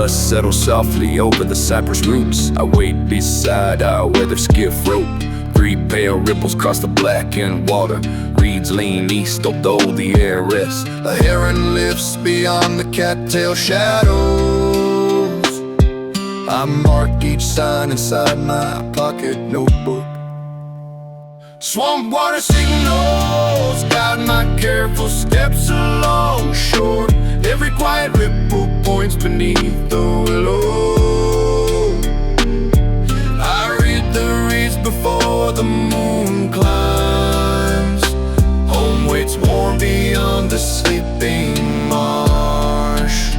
Settle softly over the cypress roots. I wait beside our weather skiff rope. Three pale ripples cross the blackened water. Reeds lean east, although the air rests. A heron lifts beyond the cattail shadows. I mark each sign inside my pocket notebook. Swampwater signals guide my careful steps along shore. Every quiet ripple points beneath the willow. I read the reeds before the moon climbs. Home waits warm beyond the sleeping marsh.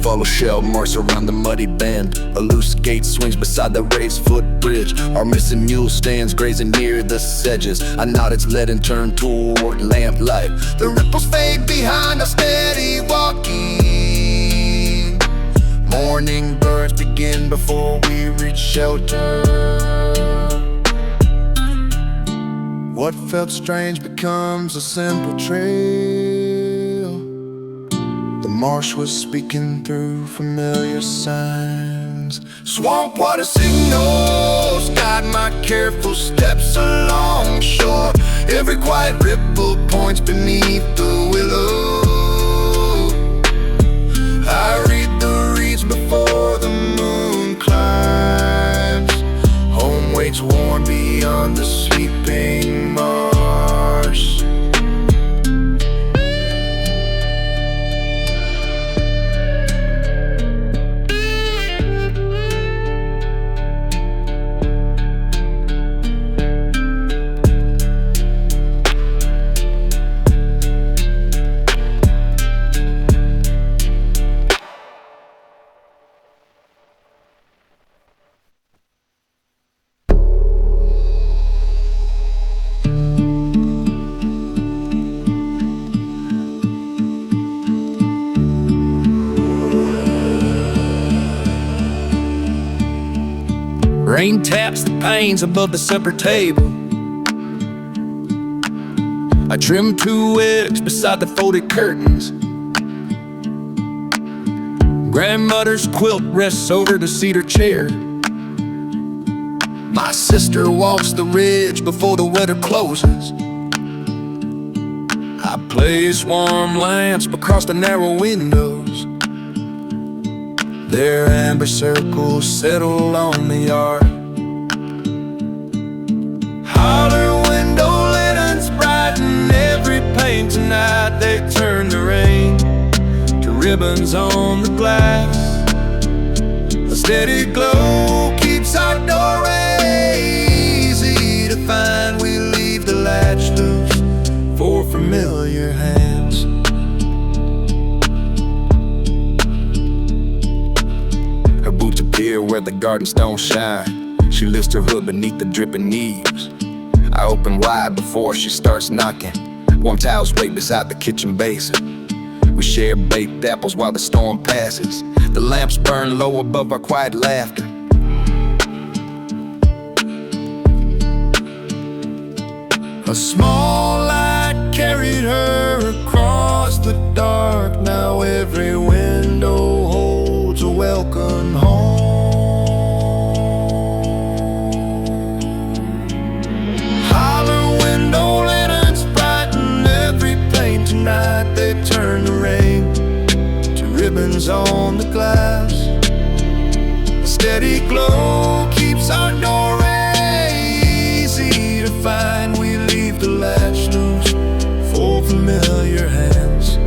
Follow shell marks around the muddy bend. A loose gate swings beside the raised footbridge. Our missing mule stands grazing near the sedges. I nod its lead and turn toward lamplight. The ripples fade behind our steady walking. Morning birds begin before we reach shelter. What felt strange becomes a simple trail. The marsh was speaking through familiar signs. Swampwater signals guide my careful steps along shore. Every quiet ripple points beneath the willow. I read the reeds before the moon climbs. Home waits warm beyond the sleeping marsh. Rain taps the panes above the supper table. I trim 2 eggs beside the folded curtains. Grandmother's quilt rests over the cedar chair. My sister walks the ridge before the weather closes. I place warm lamps across the narrow windows. Their amber circles settle on the yard. Holler window lanterns brighten every pane tonight. They turn the rain to ribbons on the glass. A steady glow keeps our doorway easy to find. We leave the latch loose for familiar hands. Her boots appear where the gardens don't shine. She lifts her hood beneath the dripping eaves. I open wide before she starts knocking. Warm towels wait beside the kitchen basin. We share baked apples while the storm passes. The lamps burn low above our quiet laughter. A small light carried her across the dark. Now every window holds a welcome home. Holler window lanterns brighten every pane tonight. They turn the rain to ribbons on the glass. A steady glow keeps our doorway easy to find. We leave the latch loose for familiar hands.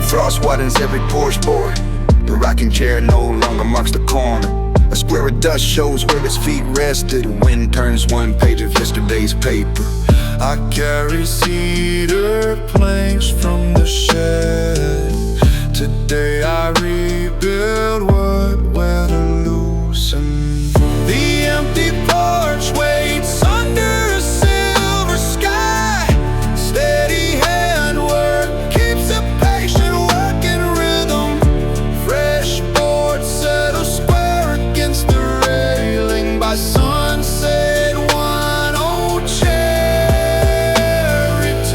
Frost widens every porch board. The rocking chair no longer marks the corner. A square of dust shows where his feet rested. The wind turns one page of yesterday's paper. I carry cedar planks from the shed. Today I rebuild what weather loosened. The empty porch waits under a silver sky. Steady handwork keeps a patient working rhythm. Fresh boards settle square against the railing. By sunset one old chair returns.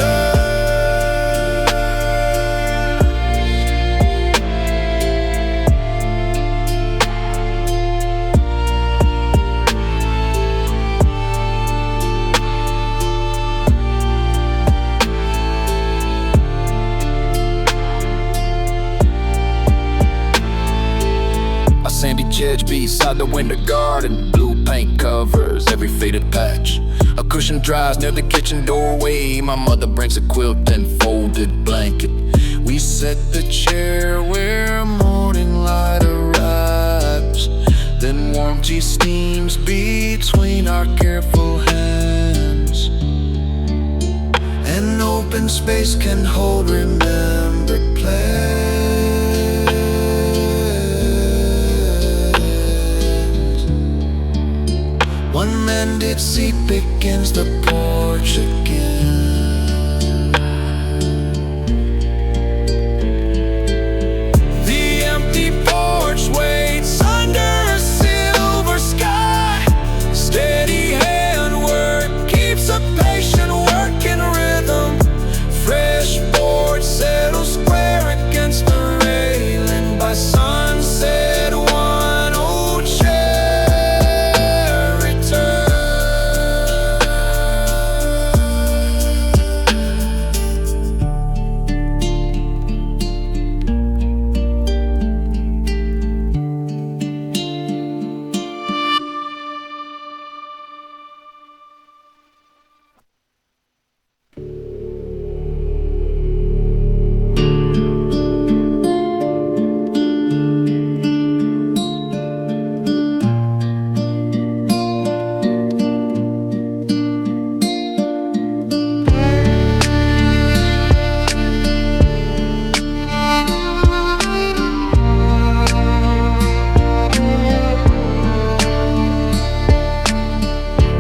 A sandy ledge beside the winter garden. Blue paint covers every faded patch. A cushion dries near the kitchen doorway. My mother brings a quilt and folded blanket. We set the chair where morning light arrives. Then warmth steams between our careful hands. An open space can hold remembered plans. One mended seat begins the porch again. The empty porch waits under a silver sky. Steady handwork keeps a patient working rhythm. Fresh boards settle square against the railing. By sunset one old chair returns.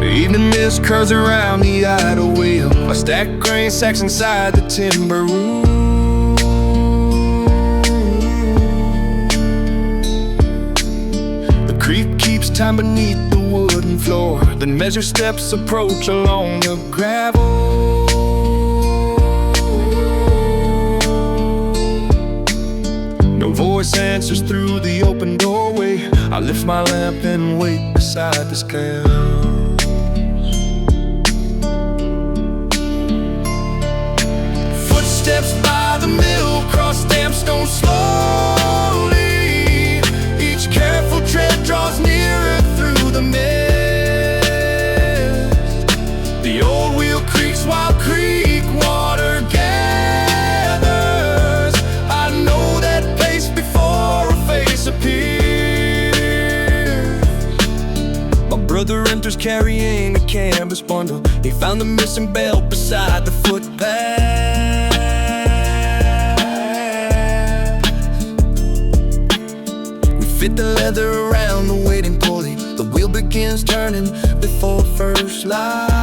Evening mist curls around the idle wheel. I stack grain sacks inside the timber room. The creep keeps time beneath the wooden floor. Then measure steps approach along the gravel. voice answers through the open doorway. I lift my lamp and wait beside this couch. Footsteps by the mill, cross stamped stone slowly. Each careful tread draws nearer through the mist. The old wheel creaks while creek water gathers. I know that pace before a face appears. My brother enters carrying a canvas bundle. He found the missing belt beside the footpath. We fit the leather around the waiting pulley. The wheel begins turning before first light.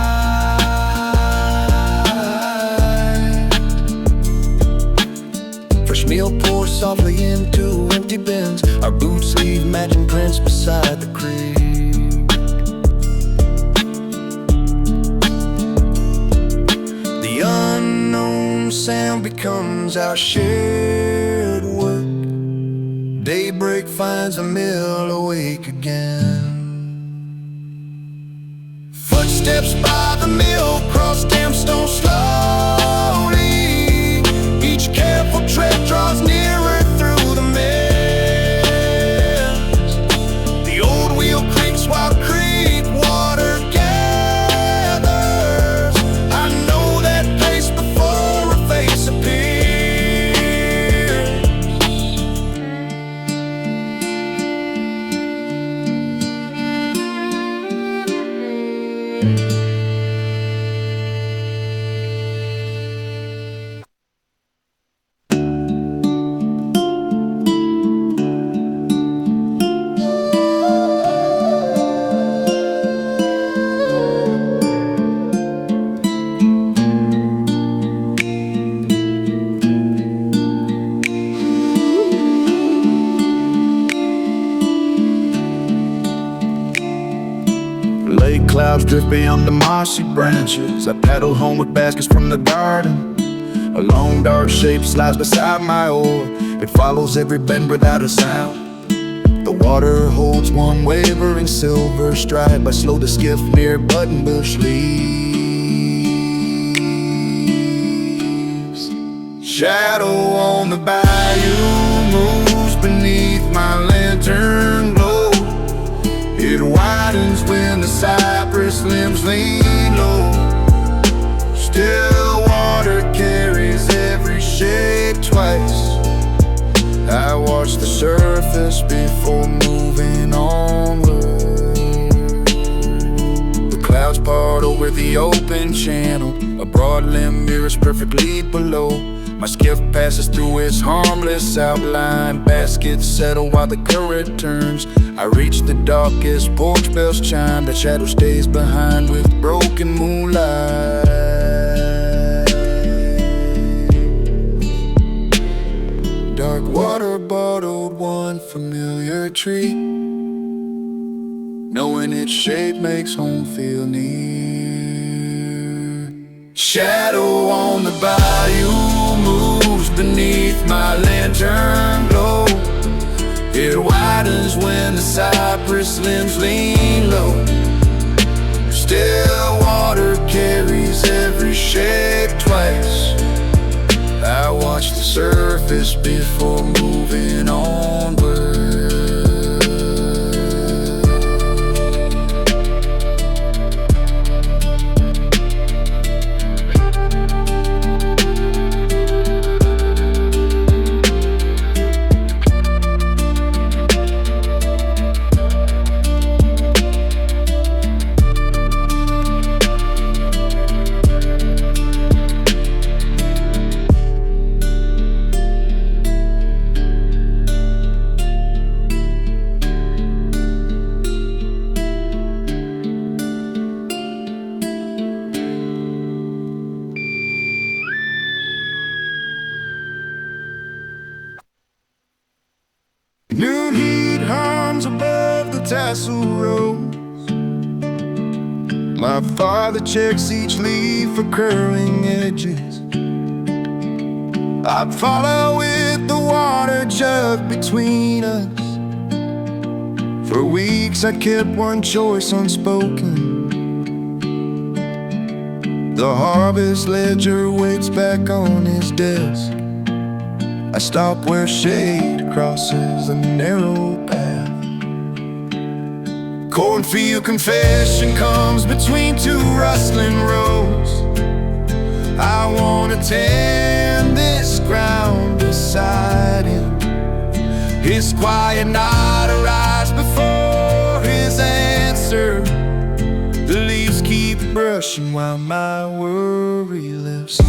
Fresh meal pours softly into empty bins. Our boots leave matching prints beside the creek. The unknown sound becomes our shared work. Daybreak finds the mill awake again. Footsteps by the mill, cross stamped stone slowly. Each careful tread draws nearer through the mist. The old wheel creaks while creek water gathers. I know that pace before a face appears. Lake clouds drift beyond the mossy branches. I paddle home with baskets from the garden. A long dark shape slides beside my oar. It follows every bend without a sound. The water holds one wavering silver stripe. I slow the skiff near buttonbush leaves. Shadow on the bayou moves beneath my lantern glow. It widens when the cypress limbs lean low. Still water carries every shape twice. I watch the surface before moving onward. The clouds part over the open channel. A broad limb mirrors perfectly below. My skiff passes through its harmless outline. Baskets settle while the current turns. I reach the darkest porch bells chime. The shadow stays behind with broken moonlight. Dark water bottled one familiar tree. Knowing its shape makes home feel near. Shadow on the bayou moves beneath my lantern glow. It widens when the cypress limbs lean low. Still water carries every shape twice. I watch the surface before moving onward. Noon heat hums above the tassel rows. My father checks each leaf for curling edges. I follow with the water jug between us. For weeks I kept one choice unspoken. The harvest ledger waits back on his desk. I stop where shade crosses a narrow path. Cornfield Confession comes between two rustling rows. I wanna tend this ground beside him. His quiet nod arrives before his answer. The leaves keep brushing while my worry lives.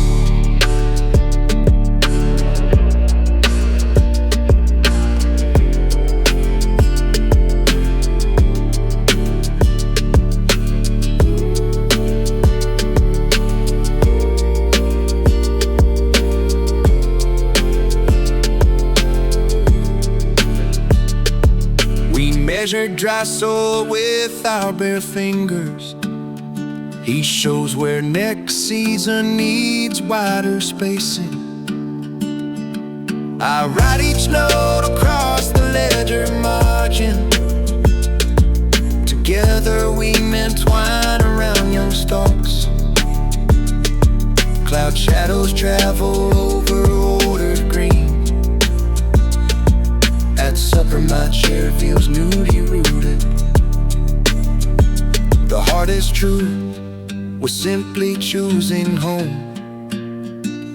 Measured dry soil with our bare fingers. He shows where next season needs wider spacing. I write each note across the ledger margin. Together we entwine around young stalks. Cloud shadows travel over ordered green. At supper my chair feels newly rooted. The heart is true, we're simply choosing home.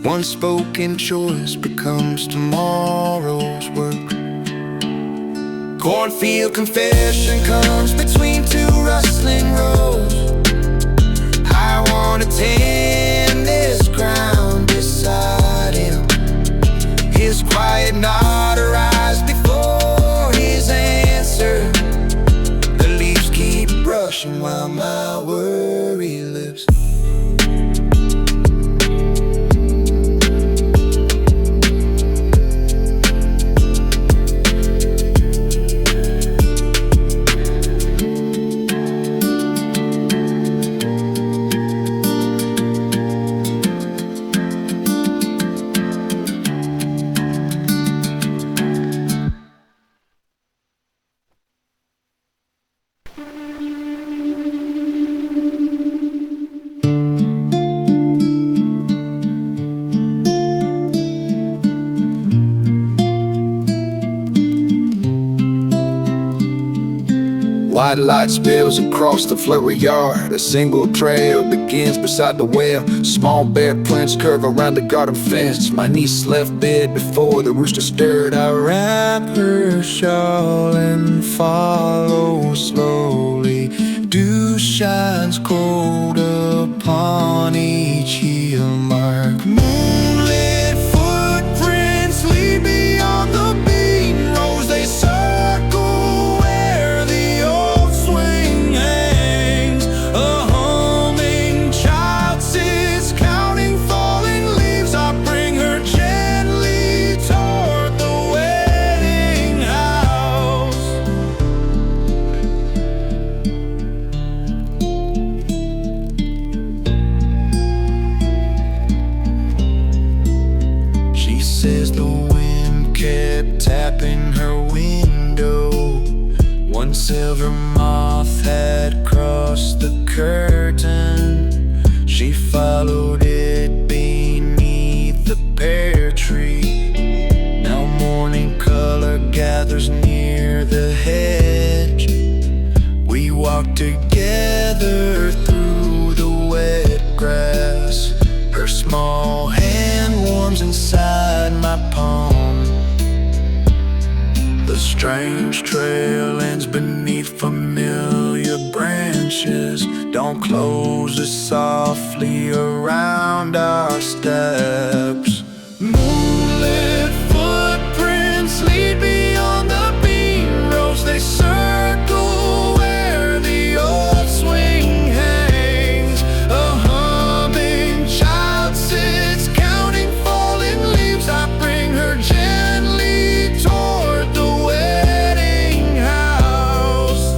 One spoken choice becomes tomorrow's work. Cornfield Confession comes between two rustling rows. I wanna tend this ground beside him. His quiet nod arrives before his answer. The leaves keep brushing while my worry lives. White light spills across the flurry yard. A single trail begins beside the well. Small bare prints curve around the garden fence. My niece left bed before the rooster stirred. I wrap her shawl and follow slowly. Dew shines cold upon each heel mark. Moonlit footprints lead beyond the beaten roads. They circle says the wind kept tapping her window. One silver moth had crossed the curtain. She followed it beneath the pear tree. Now morning color gathers near the hedge. We walk together through the wet grass. Her small hand warms inside my palm. The strange trail ends beneath familiar branches. Don't close us softly around our steps. Moonlit footprints lead beyond the beaten roads. They circle where the old swing hangs. A humming child sits counting falling leaves. I bring her gently toward the wedding house.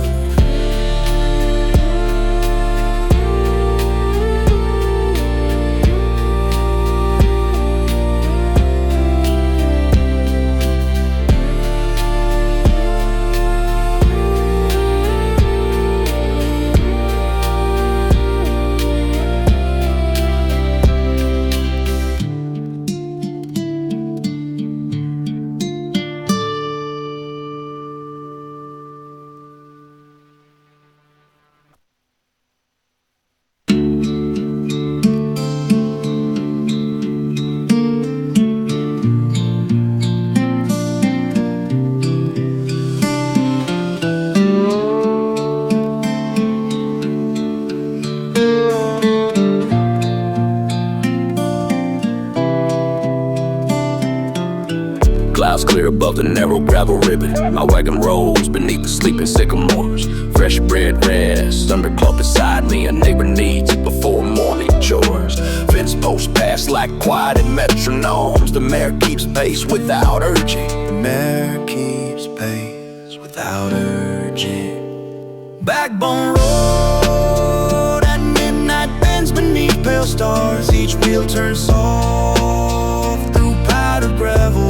Clouds clear above the narrow gravel ribbon. My wagon rolls beneath the sleeping sycamores. Fresh bread rests under cloth beside me. A neighbor needs it before morning chores. Fence posts pass like quiet metronomes. The mare keeps pace without urging. The mare keeps pace without urging. Backbone road at midnight bends beneath pale stars. Each wheel turns soft through powdered gravel.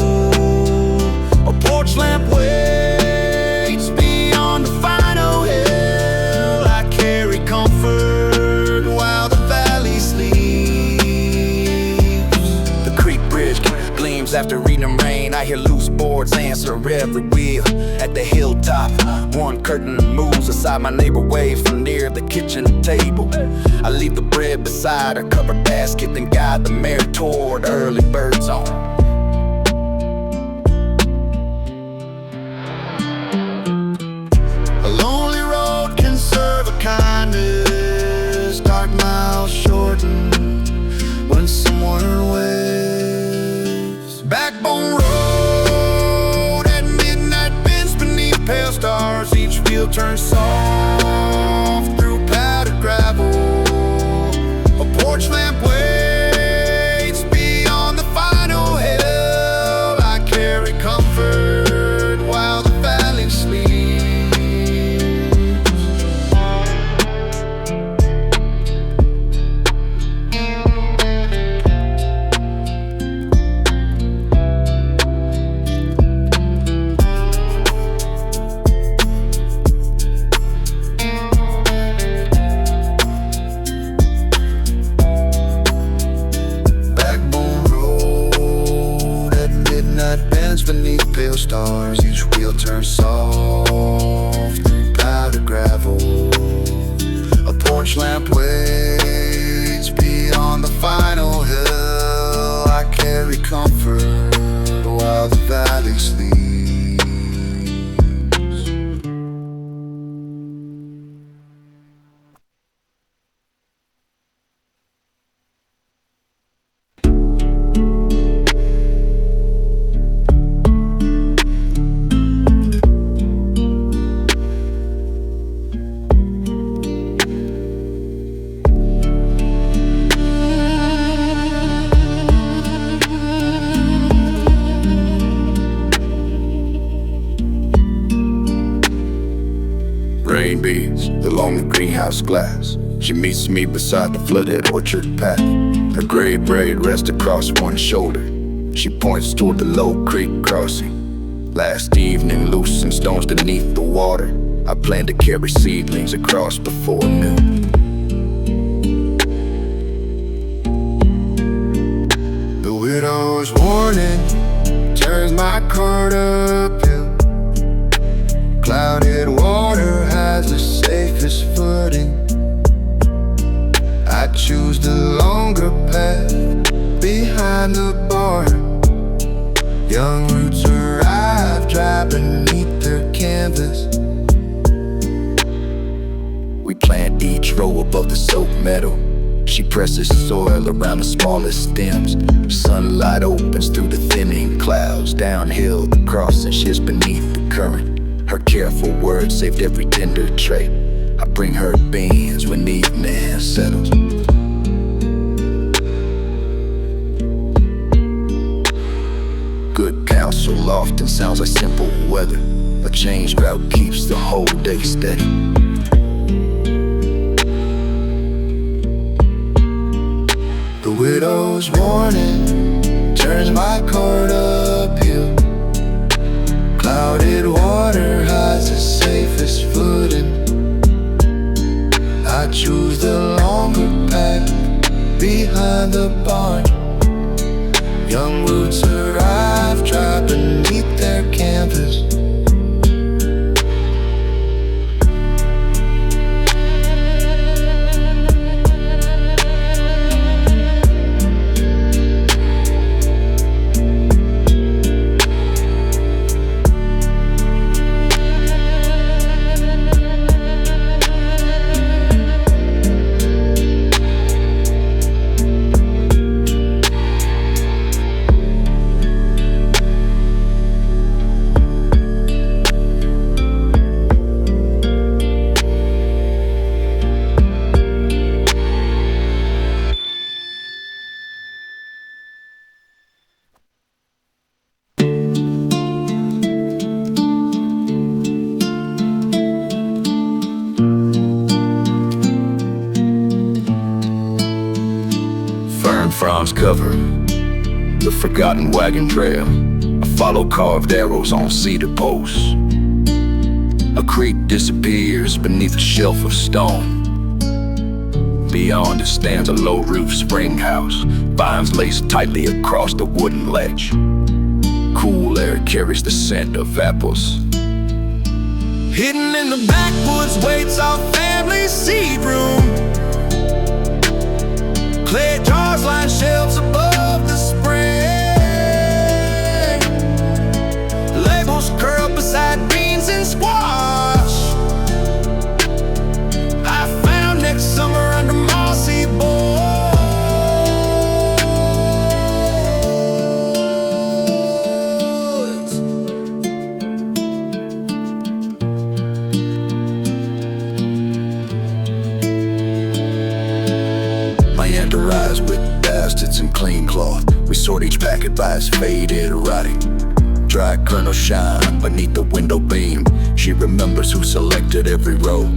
A porch lamp waits beyond the final hill. I carry comfort while the valley sleeps. The creek bridge gleams after eating rain. I hear loose boards answer every wheel. At the hilltop, one curtain moves aside. My neighbor waves from near the kitchen table. I leave the bread beside her covered basket, then guide the mare toward early bird zone. A lonely road can serve a kindness. Dark miles shorten when someone waves. Backbone road at midnight bends beneath pale stars. Each wheel turns soft through powdered gravel. A porch lamp waits beyond the final hill. I carry comfort while the valley sleeps. Beneath pale stars, each wheel turns soft through powdered gravel. A porch lamp waits beyond the final hill. I carry comfort while the valley sleeps. Rain beads along the greenhouse glass. She meets me beside the flooded orchard path. Her gray braid rests across one shoulder. She points toward the low creek crossing. Last evening loosened stones beneath the water. I plan to carry seedlings across before noon. The widow's warning turns my cart uphill. Clouded water has the safest footing. I choose the longer path behind the barn. Young roots arrive dry beneath their canvas. We plant each row above the soap meadow. She presses soil around the smallest stems. Sunlight opens through the thinning clouds. Downhill the crossing shifts beneath the current. Her careful words saved every tender trait. I bring her beans when evening settles. Good counsel often sounds like simple weather. A changed route keeps the whole day steady. The widow's warning turns my cart uphill. Clouded water hides the safest footing. I choose the longer path behind the barn. Young roots arrive dry beneath their canvas. discover the forgotten wagon trail. I follow carved arrows on cedar posts. A creek disappears beneath a shelf of stone. Beyond it stands a low-roof spring house, vines laced tightly across the wooden ledge. Cool air carries the scent of apples. Hidden in the backwoods waits our family seed room. Clay jars line shelves above the spring. Labels curled beside beans and squash. I found next summer under mossy boards. My aunt arrives with baskets and clean cloth. We sort each packet by its faded writing. Dry kernels shine beneath the window beam. She remembers who selected every row.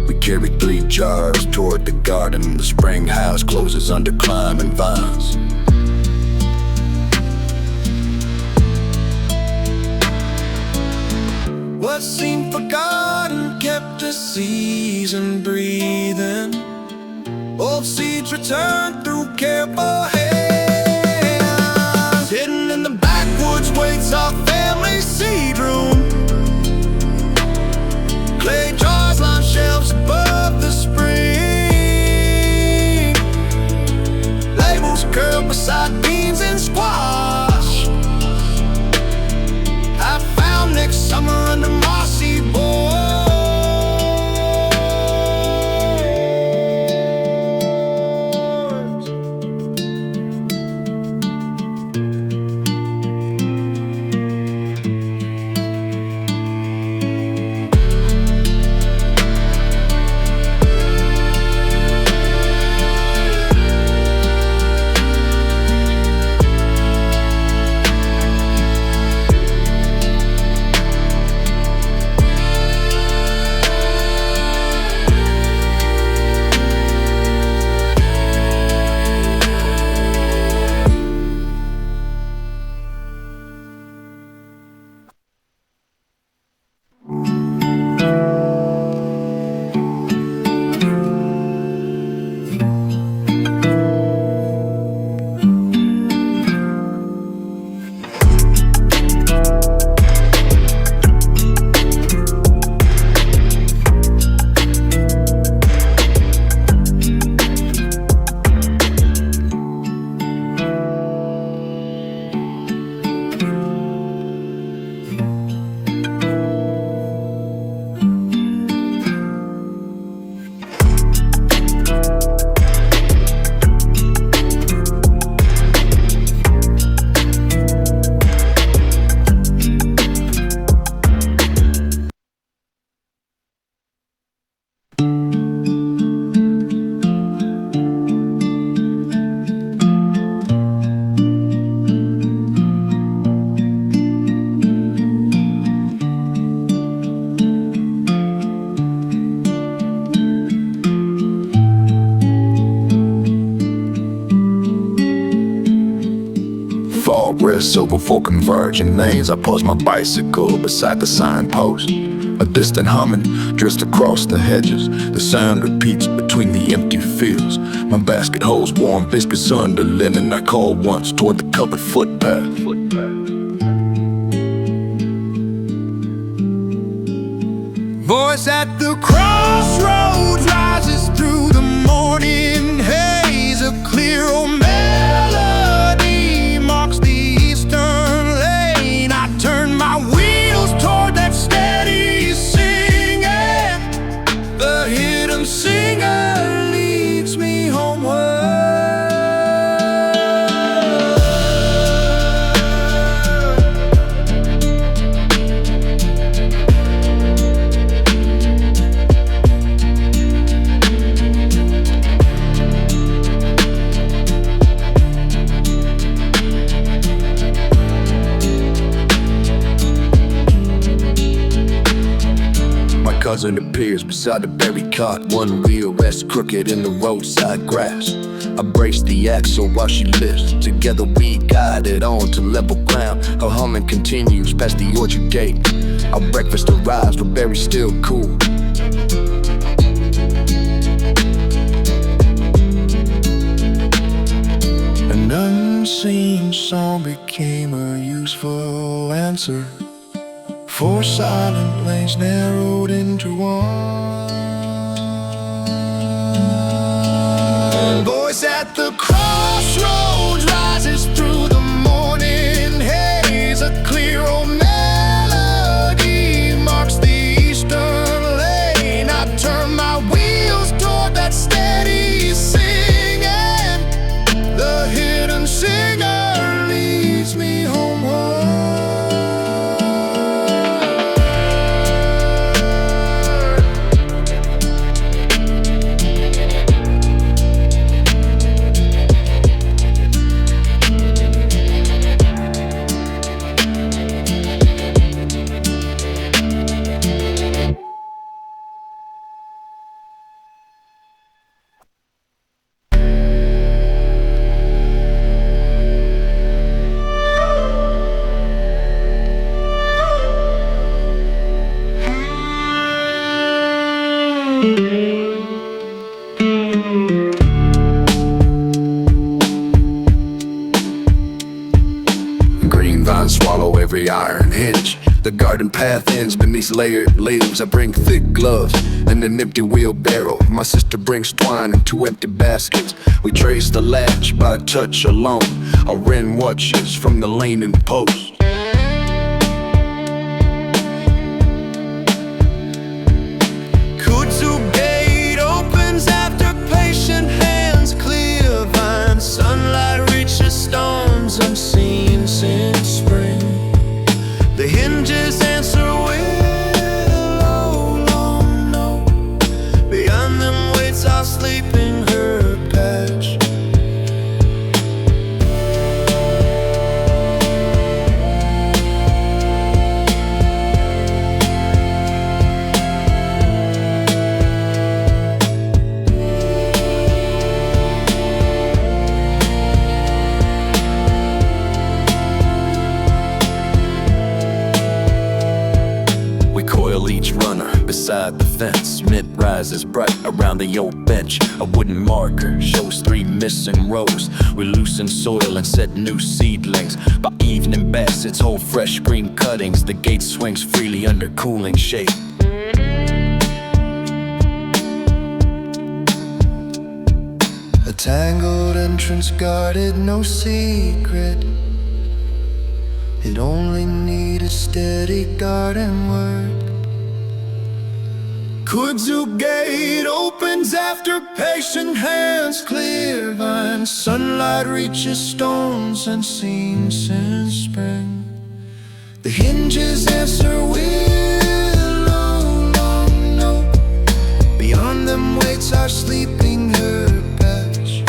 We carry 3 jars toward the garden. The spring house closes under climbing vines. What seemed forgotten kept the season breathing. Old seeds return through careful hands. Hidden in the backwoods waits our family seed room. Clay jars line shelves above the spring. Labels curled beside beans and squash. I found next summer under mossy boards. So before converging lanes, I pause my bicycle beside the signpost. A distant humming drifts across the hedges. The sound repeats between the empty fields. My basket holds warm biscuits under linen. I call once toward the covered footpath. Voice at the crossroads rises through the morning haze. A clear old melody marks the eastern lane. I turn my wheels toward that steady singing. The hidden singer leads me homeward. cousin appears beside the berry cart. One wheel rests crooked in the roadside grass. I brace the axle while she lifts. Together we guide it on to level ground. Her humming continues past the orchard gate. Our breakfast arrives, the berries still cool. An unseen song became a useful answer. Four silent lanes narrowed into one. Voice at the crossroads rises through the morning haze. A clear old melody marks the eastern lane. I turn my wheels toward that steady singing. The hidden singer leads me homeward. Green vines swallow every iron hinge. The garden path ends beneath layered leaves. I bring thick gloves and an empty wheelbarrow. My sister brings twine and two empty baskets. We trace the latch by a touch alone. A wren watches from the lane and post. Kudzu Gate opens after patient hands clear vines. Sunlight reaches stones unseen since spring. The hinges answer with a low, long no. Beyond them waits our sleeping herb patch. Each runner beside the fence. Mid rises bright around the old bench. A wooden marker shows 3 missing rows. We loosen soil and set new seedlings. By evening baskets hold fresh green cuttings. The gate swings freely under cooling shade. A tangled entrance guarded, no secret. It only needed steady garden work. Kudzu Gate opens after patient hands clear vines. Sunlight reaches stones unseen since spring. The hinges answer with a long, long no. Beyond them waits our sleeping herb patch.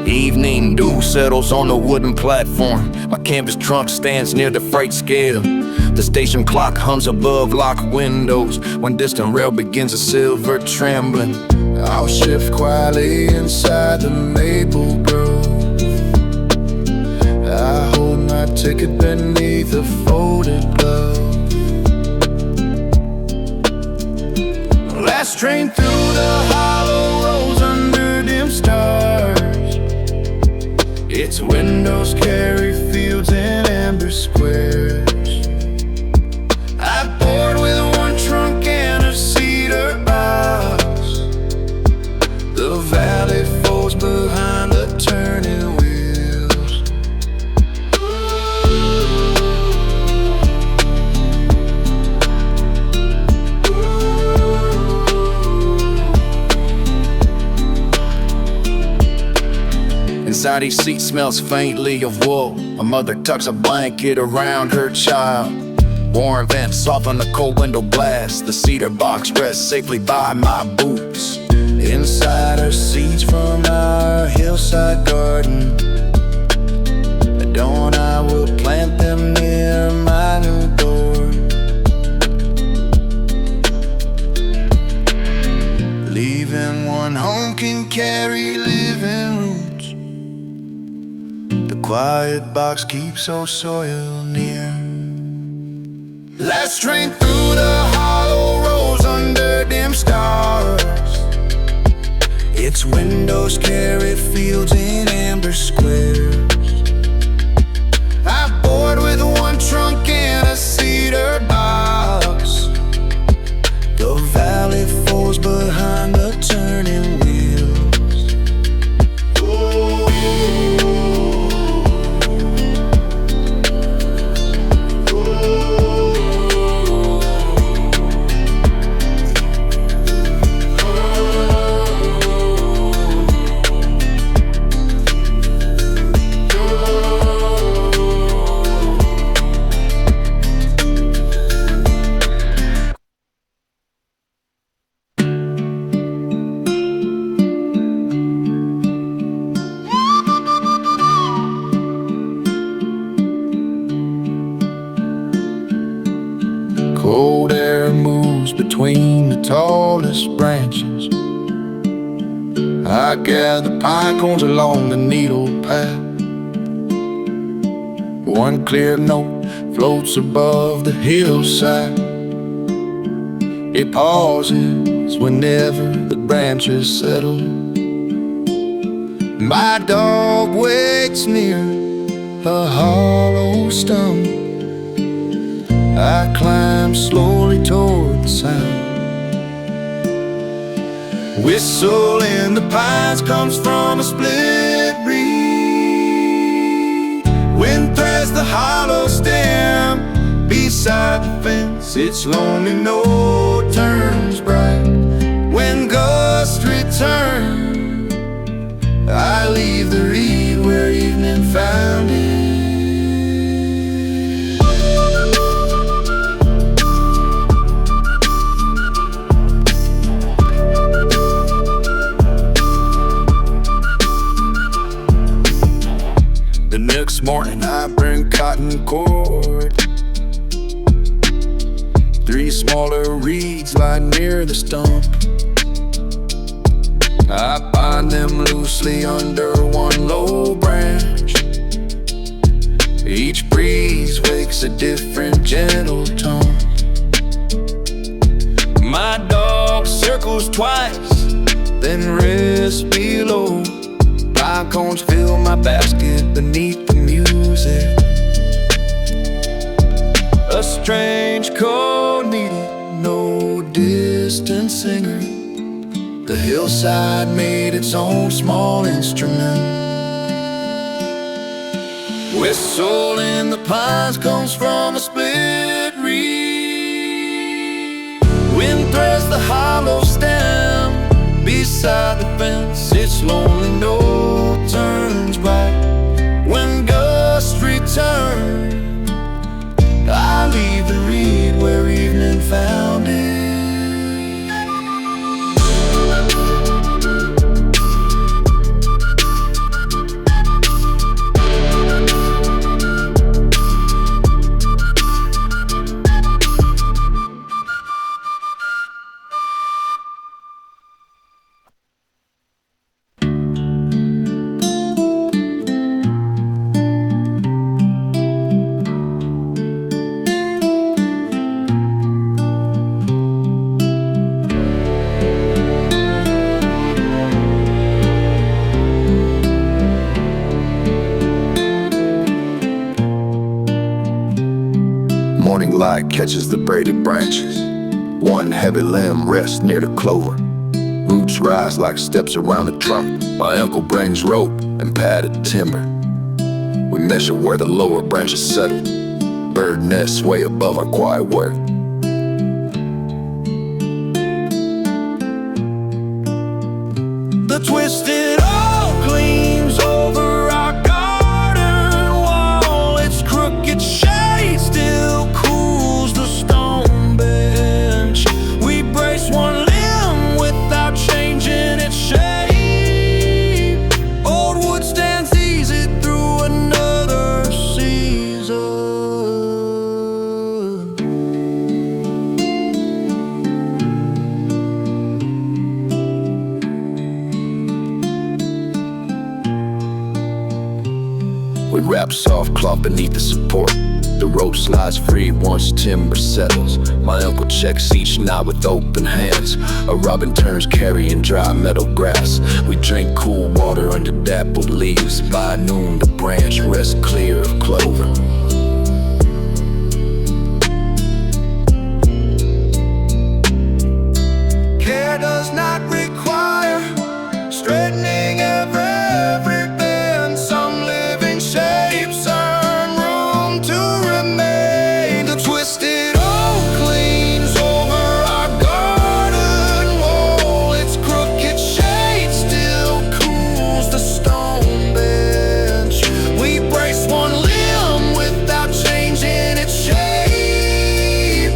Evening dew settles on the wooden platform. My canvas trunk stands near the freight scale. The station clock hums above locked windows. One distant rail begins a silver trembling. I'll shift quietly inside the maple grove. I hold my ticket beneath a folded glove. Last train through the hollow roads under dim stars. Its windows carry fields and amber squares. I board with one trunk and a cedar box. The valley falls behind the turning wheels. Inside each seat smells faintly of wool. A mother tucks a blanket around her child. Warm vents soften the cold window blast. The cedar box rests safely by my boots. Inside are seeds from our hillside garden. At dawn I will plant them near my new door. Leaving one home can carry living roots. The quiet box keeps old soil near. Let's train through the hollow roads under dim stars. Its windows carry fields in amber squares. I board with one trunk and a cedar box. The valley falls behind the turning wheels. Cold air moves between the tallest branches. I gather pine cones along the needle path. One clear note floats above the hillside. It pauses whenever the branches settle. My dog waits near a hollow stump. I climb slowly toward the sound. Whistle in the pines comes from a split reed. Wind threads the hollow stem beside the fence. Its lonely note turns bright when gusts return. I leave the reed where evening found it. Next morning I bring cotton cord. 3 smaller reeds lie near the stump. I bind them loosely under one low branch. Each breeze wakes a different gentle tone. My dog circles twice, then rests below. Pine cones fill my basket beneath the music. A strange cold needle, no distant singer. The hillside made its own small instrument. Whistle in the pines comes from a split reed. Wind threads the hollow stem beside the fence. Its lonely note turns bright when gusts return. I leave the reed where evening found it. light catches the braided branches. One heavy limb rests near the clover. Roots rise like steps around the trunk. My uncle brings rope and padded timber. We measure where the lower branches settle. Bird nests way above our quiet work. The twisted oak leans over our garden wall. Its crooked shade still cools the stone bench. We brace one limb without changing its shape. Old wood stands easy through another season. We wrap soft cloth beneath the support. The rope slides free once timber settles. My uncle checks each knot with open hands. A robin turns carrying dry metal grass. We drink cool water under dappled leaves. By noon the branch rests clear of clover. Care does not require straightening every bend. Some living shapes earn room to remain. The twisted oak leans over our garden wall. Its crooked shade still cools the stone bench. We brace one limb without changing its shape.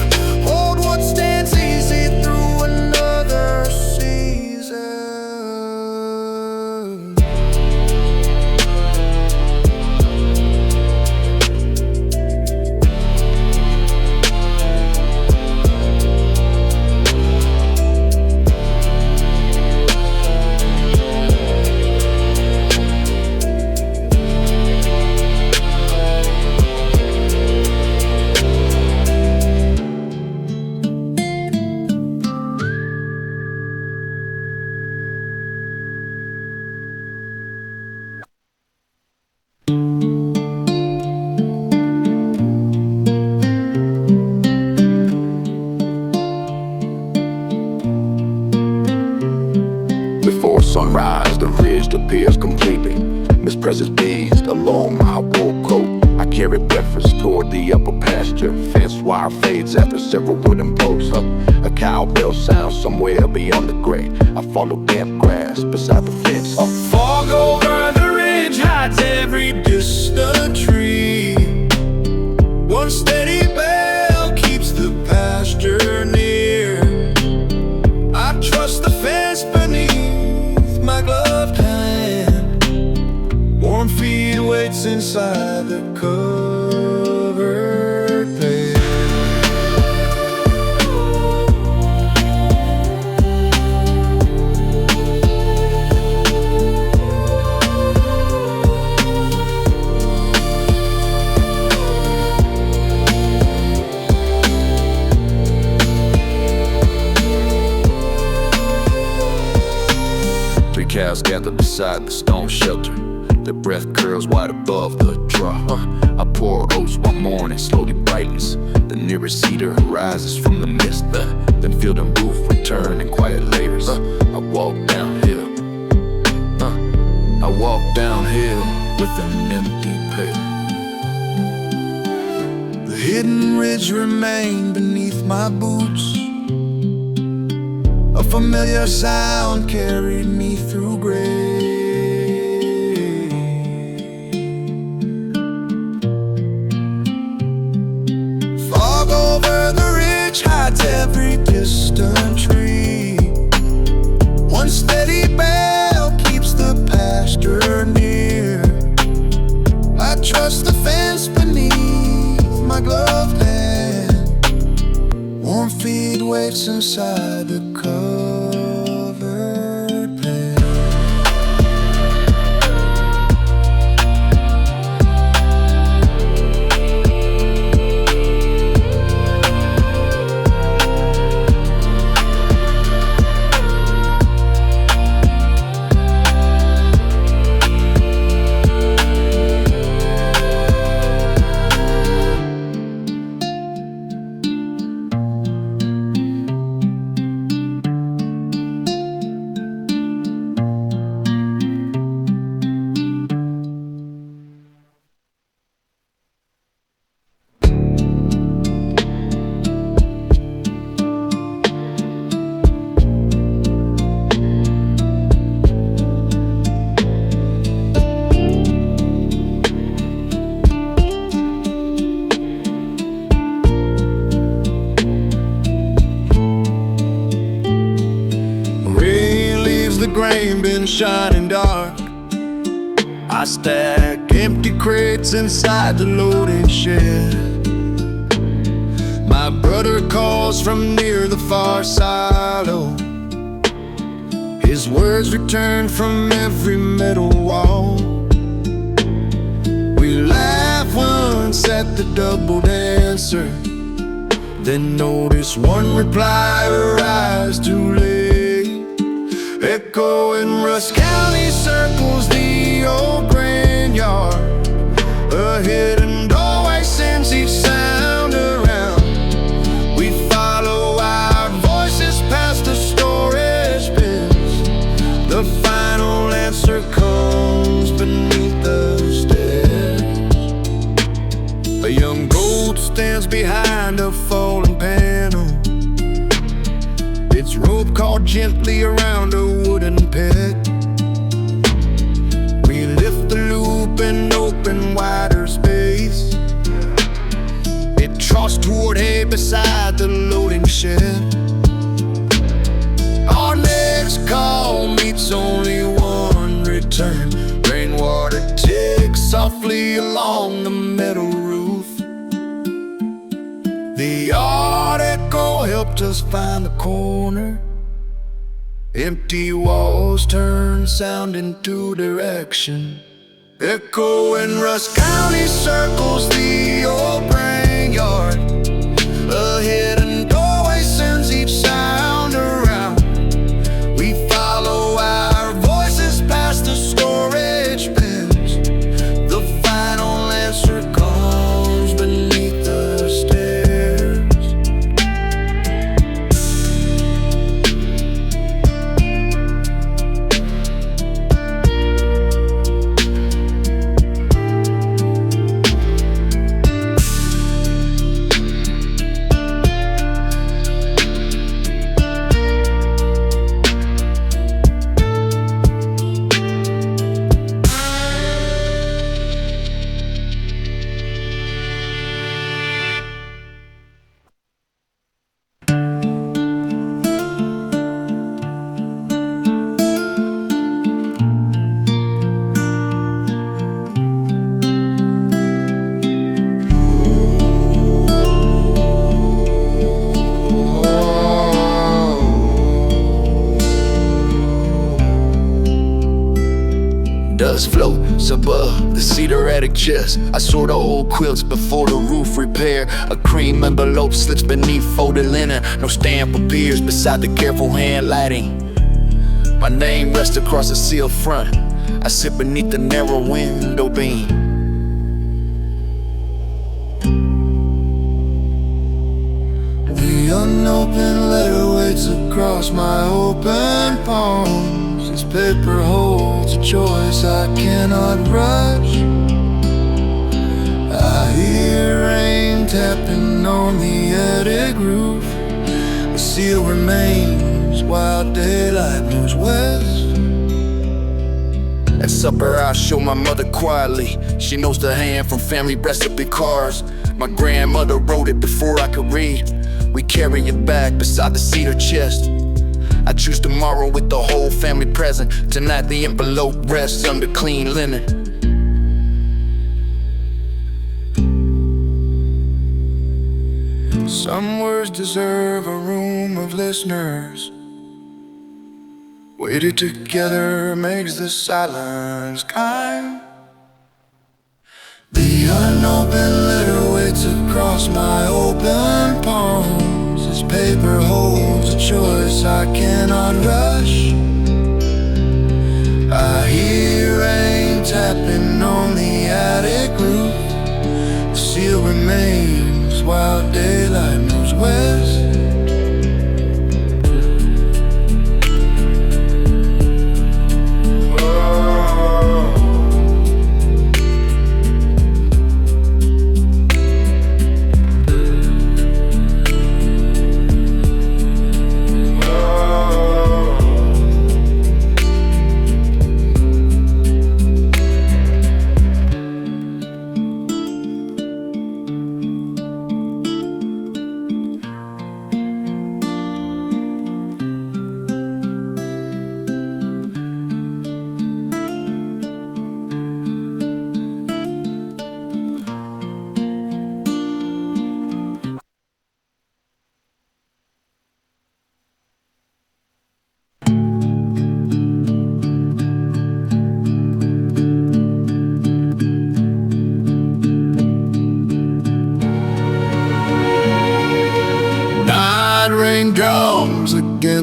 Old wood stands easy through another season. Before sunrise, the ridge appears completely mispressurized along my wool coat. I carry breakfast toward the upper pasture. Fence wire fades after several wooden posts. A cowbell sounds somewhere beyond the gray. I follow damp grass beside the fence. A fog over the ridge hides every distant tree. One steady bell keeps the pasture near. I trust the fence beneath my gloved hand. Warm feed waits inside the covered pen. Three cows gather beside the stone shelter. Their breath curls wide above the trough. I pour oats one morning, slowly brightens. The nearest cedar rises from the mist. Then field and roof return in quiet layers. I walk downhill. I walk downhill with an empty pail. The hidden ridge remained beneath my boots. A familiar sound carried me through gray. Fog over the ridge hides every distant tree. One steady bell keeps the pasture near. I trust the fence beneath my gloved hand. Warm feed waits inside the covered pen. the grain been shining dark. I stack empty crates inside the loading shed. My brother calls from near the far silo. His words return from every metal wall. We laugh once at the double dancer, then notice one reply arrives too late. Echo in Rusk County circles the old grain yard. A hidden doorway sends each sound around. We follow our voices past the storage bins. The final answer comes beneath the stairs. A young goat stands behind a fallen panel. Its rope caught gently around a wooden peg. We lift the loop and open wider space. It trots toward hay beside the loading shed. Our next call meets only one return. Rainwater ticks softly along the metal roof. The yard echo helped us find the corner. Empty walls turn sound into direction. Echo in Rusk County circles the old grain yard. A hidden doorway sends each sound around. We follow our voices past the storage bins. The final answer comes beneath the stairs. Dust floats above the cedar attic chest. I sort of old quilts before the roof repair. A cream envelope slips beneath folded linen. No stamp appears beside the careful hand lighting. My name rests across a sealed front. I sit beneath the narrow window beam. The unopened letter waits across my open palms. This paper holds a choice I cannot rush. I hear rain tapping on the attic roof. The seal remains while daylight moves west. At supper I show my mother quietly. She knows the hand from family recipe cards. My grandmother wrote it before I could read. We carry it back beside the cedar chest. I choose tomorrow with the whole family present. Tonight the envelope rests under clean linen. Some words deserve a room of listeners. Weighted together makes the silence kind. The unopened letter waits across my open palms. This paper holds a choice I cannot rush. I hear rain tapping on the attic roof. The seal remains while daylight moves west.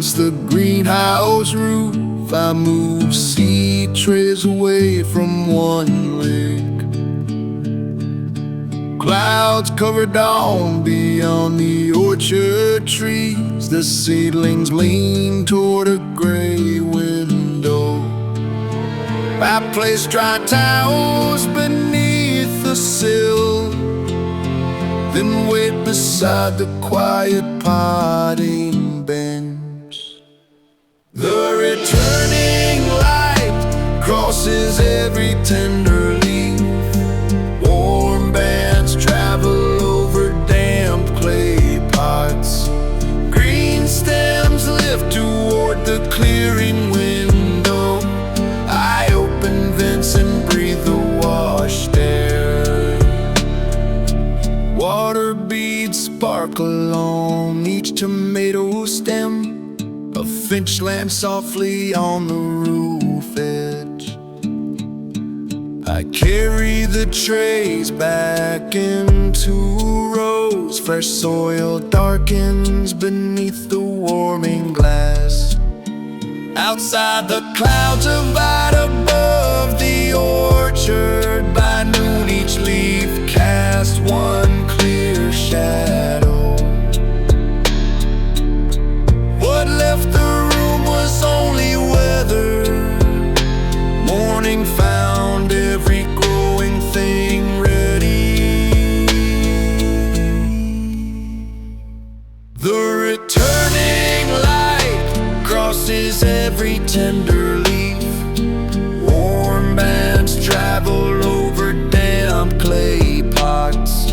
against the greenhouse roof, I move seed trays away from one lake. Clouds cover dawn beyond the orchard trees. The seedlings lean toward a gray window. I place dry towels beneath the sill, then wait beside the quiet potting bench. The returning light crosses every tender leaf. Warm bands travel over damp clay pots. Green stems lift toward the clearing window. I open vents and breathe the washed air. Water beads sparkle on each tomato stem. A finch lands softly on the roof edge. I carry the trays back into rows. Fresh soil darkens beneath the warming glass. Outside, the clouds divide above the orchard. By noon, each leaf casts one clear shadow. What left the room was only weather. Morning found every growing thing ready. The returning light crosses every tender leaf. Warm bands travel over damp clay pots.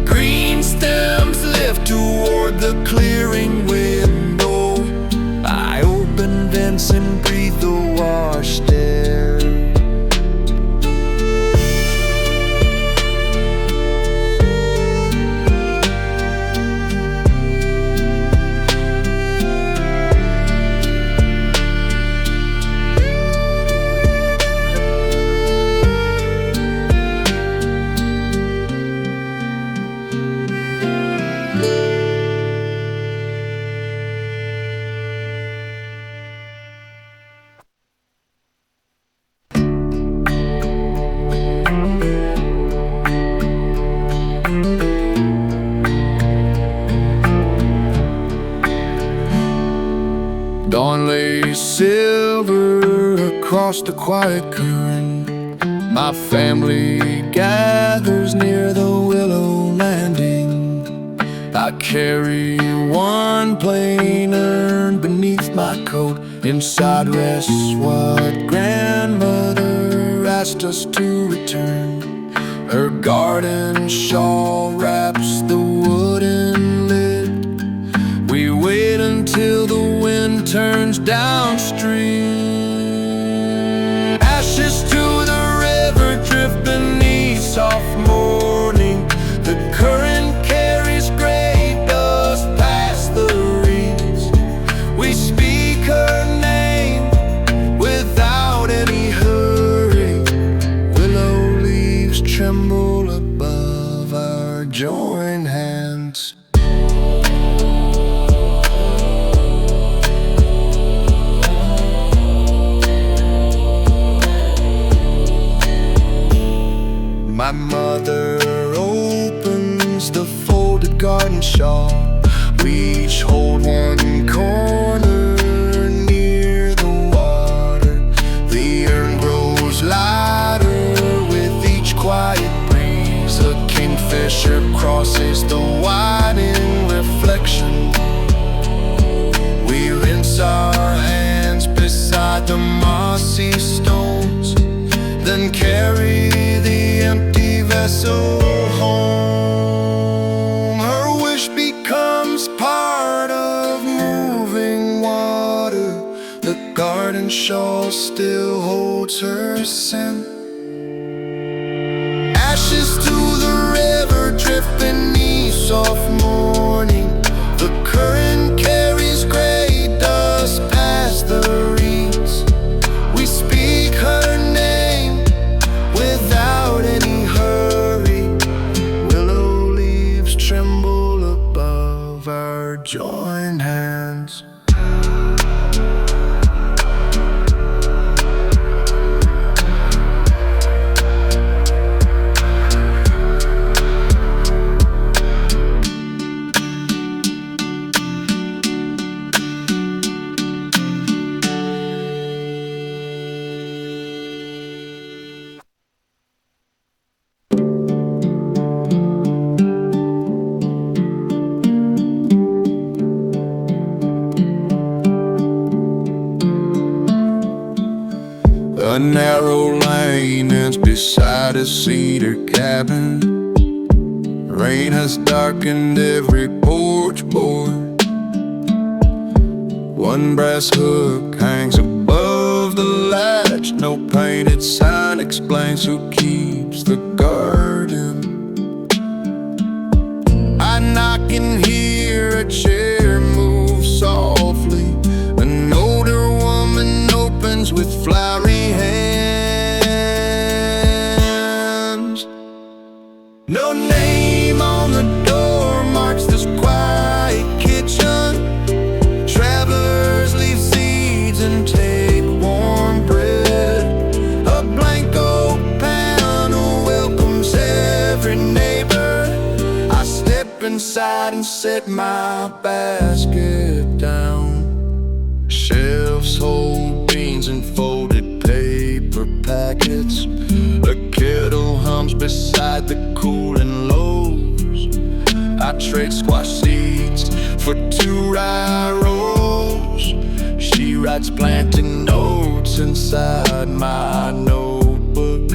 Green stems lift toward the clearing window. I open vents and breathe the washed air. Dawn lays silver across the quiet current. My family gathers near the willow landing. I carry one plain urn beneath my coat. Inside rests what grandmother asked us to return. Her garden shawl wraps the wooden lid. We wait until the wind turns downstream. Ashes to the river drift beneath soft morning. The current carries gray dust past the reeds. We speak her name without any hurry. Willow leaves tremble above our joined hands. My mother opens the folded garden shawl. We each hold one corner near the water. The urn grows lighter with each quiet breeze. A kingfisher crosses the widening reflection. We rinse our hands beside the mossy stones, then carry the empty vessel home. Her wish becomes part of moving water. The garden shawl still holds her scent. Ashes to the river drift beneath soft morning. The current carries gray dust past the reeds. We speak her name without any hurry. Willow leaves tremble above our joined hands. A narrow lane ends beside a cedar cabin. Rain has darkened every porch board. One brass hook hangs above the latch. No painted sign explains who keeps the garden. I knock and hear a chair move softly. An older woman opens with flowery hands. No name on the door marks this quiet kitchen. Travelers leave seeds and take warm bread. A blank oak panel welcomes every neighbor. I step inside and set my basket down. Shelves hold beans and folded paper packets. The kettle hums beside the cooling loaves. I trade squash seeds for 2 rye rolls. She writes planting notes inside my notebook.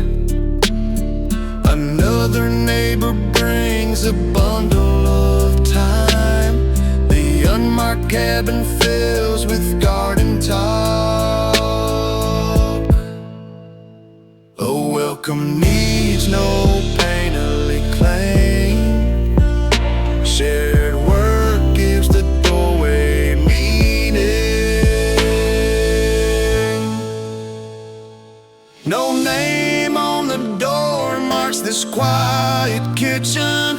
Another neighbor brings a bundle of time. The unmarked cabin fills with garden talk. A welcome needs no painterly claim. Shared work gives the doorway meaning. No name on the door marks this quiet kitchen.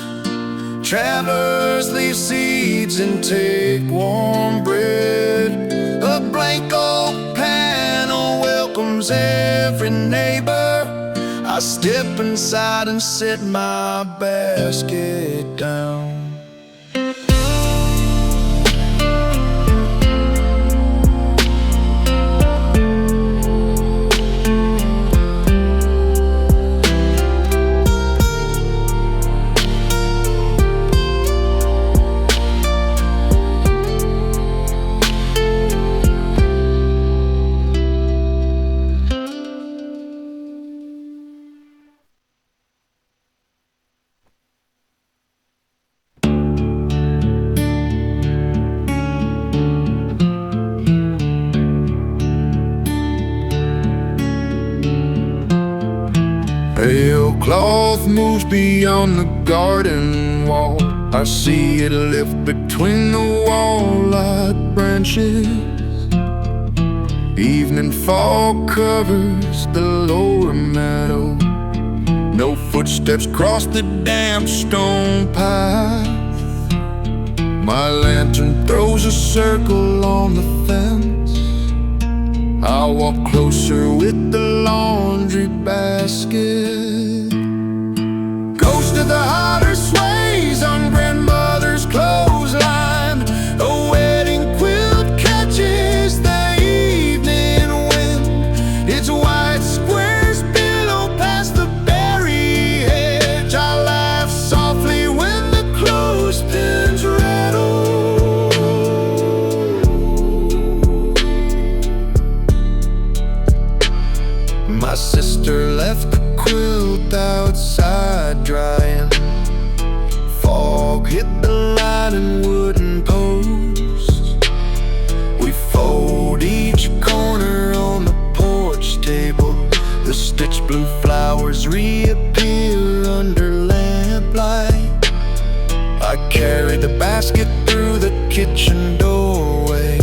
Travelers leave seeds and take warm bread. A blank oak panel welcomes every neighbor. I step inside and set my basket down. Pale cloth moves beyond the garden wall. I see it lift between the wall-like branches. Evening fog covers the lower meadow. No footsteps cross the damp stone path. My lantern throws a circle on the fence. I walk closer with the laundry basket. Ghost of the holler sways on grandmother's clothesline. A wedding quilt catches the evening wind. Its white squares billow past the berry hedge. I laugh softly when the clothespins rattle. My sister left the quilt outside drying. Fog hit the light and wooden posts. We fold each corner on the porch table. The stitched blue flowers reappear under lamplight. I carry the basket through the kitchen doorway.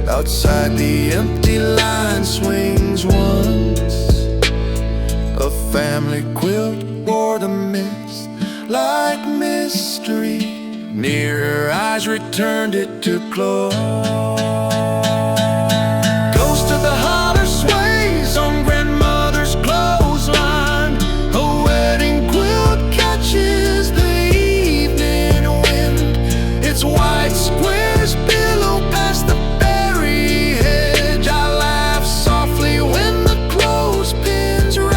Outside the empty line swings once. A family quilt wore the mist like mystery. Near her eyes returned it to close. Ghost of the holler sways on grandmother's clothesline. A wedding quilt catches the evening wind. Its white squares billow past the berry hedge. I laugh softly when the clothespins rattle.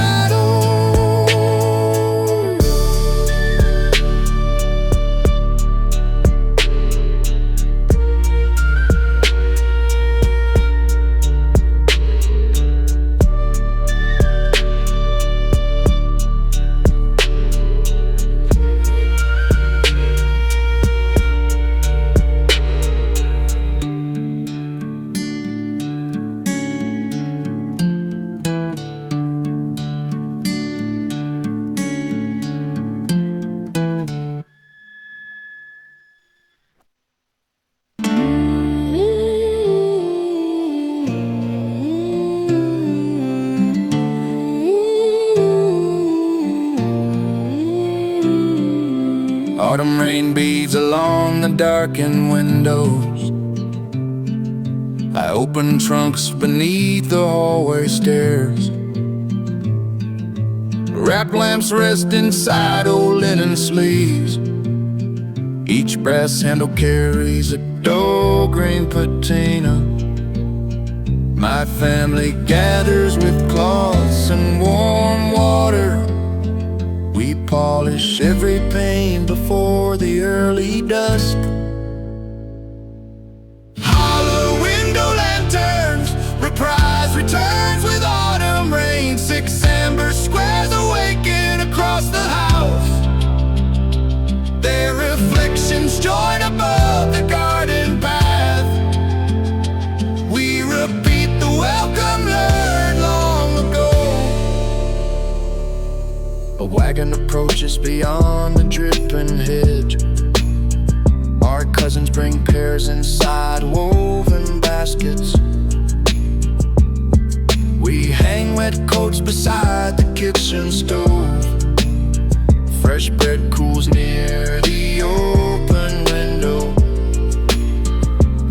Rain beads along the darkened windows. I open trunks beneath the hallway stairs. Wrapped lamps rest inside old linen sleeves. Each brass handle carries a dull green patina. My family gathers with cloths and warm water. We polish every pane before the early dusk. Holler window lanterns, Reprise returns with autumn rain. 6 amber squares awaken across the house. Their reflections join above the garden path. We repeat the welcome learned long ago. A wagon approaches beyond the dripping hedge. Our cousins bring pears inside woven baskets. We hang wet coats beside the kitchen stove. Fresh bread cools near the open window.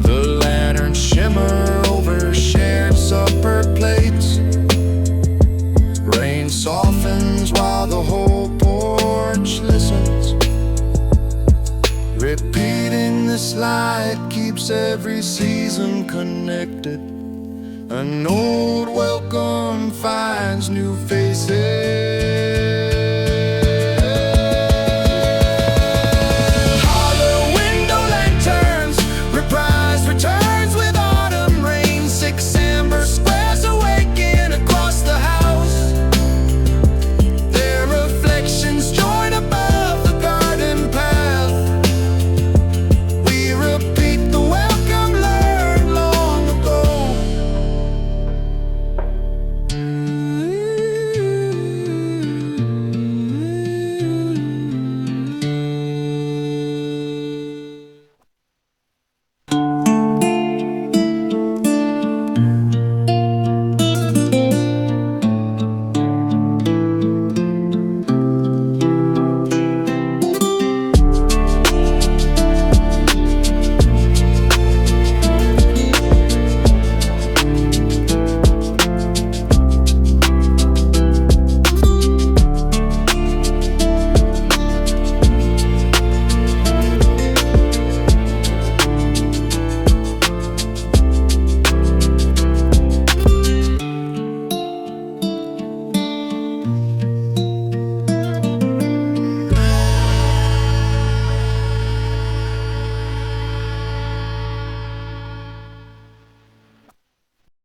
The lanterns shimmer over shared supper plates. Rain softens while the whole porch listens. Repeating this light keeps every season connected. An old welcome finds new faces.